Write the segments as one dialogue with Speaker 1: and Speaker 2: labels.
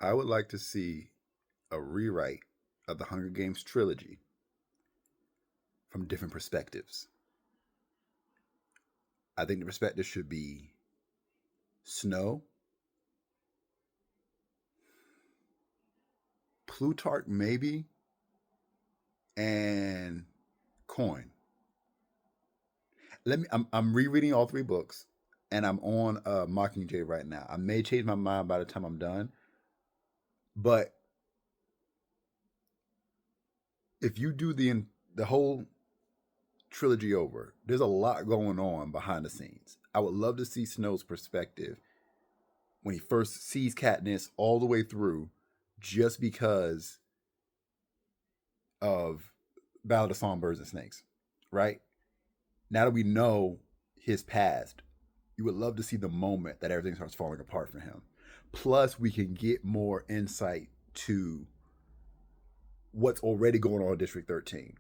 Speaker 1: I would like to see a rewrite of the Hunger Games trilogy from different perspectives. I think the perspective should be Snow, Plutarch, maybe, and Coin. I'm rereading all three books, and I'm on Mockingjay right now. I may change my mind by the time I'm done, but if you do the whole trilogy over, there's a lot going on behind the scenes. I would love to see Snow's perspective when he first sees Katniss all the way through, just because of Ballad of Songbirds and Snakes, right? Now that we know his past, you would love to see the moment that everything starts falling apart for him. Plus, we can get more insight to what's already going on in District 13.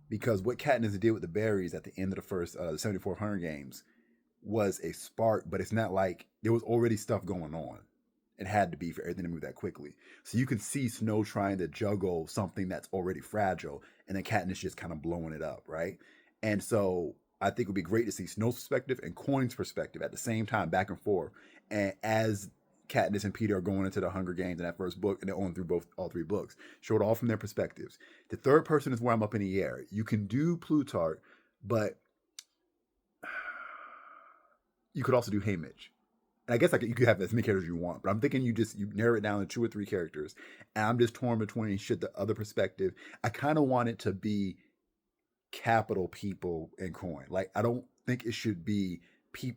Speaker 1: Because what Katniss did with the berries at the end of the first, the 74 Hunger Games, was a spark, but it's not like there was already stuff going on. It had to be for everything to move that quickly. So you can see Snow trying to juggle something that's already fragile, and then Katniss just kind of blowing it up, right? And so I think it would be great to see Snow's perspective and Coin's perspective at the same time, back and forth. And as Katniss and Peter are going into the Hunger Games in that first book, and they're on through all three books, show it all from their perspectives. The third person is where I'm up in the air. You can do Plutarch, but you could also do Haymitch. And I guess you could have as many characters you want, but I'm thinking you narrow it down to two or three characters. And I'm just torn between should the other perspective. I kind of want it to be capital people and Coin. Like I don't think it should be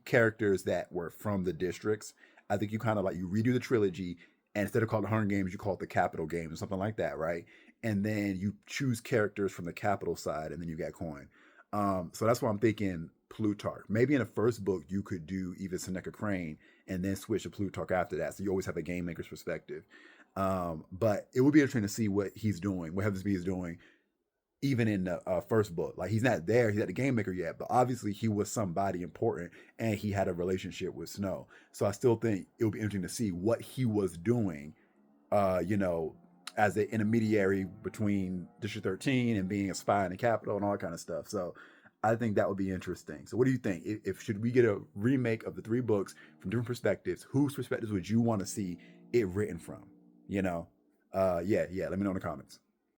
Speaker 1: characters that were from the districts. I think you kind of like you redo the trilogy, and instead of calling it Hunger Games, you call it the Capital Games or something like that, right? And then you choose characters from the capital side, and then you got Coin. So that's why I'm thinking Plutarch. Maybe in the first book you could do even Seneca Crane, and then switch to Plutarch after that. So you always have a game maker's perspective. But it would be interesting to see what he's doing, what Heaven's is doing, even in the first book. Like he's not there, he's not the game maker yet, but obviously he was somebody important, and he had a relationship with Snow. So I still think it would be interesting to see what he was doing, you know, as an intermediary between District 13 and being a spy in the Capitol and all that kind of stuff. So I think that would be interesting. So what do you think? If should we get a remake of the three books from different perspectives, whose perspectives would you want to see it written from? You know? Yeah. Let me know in the comments.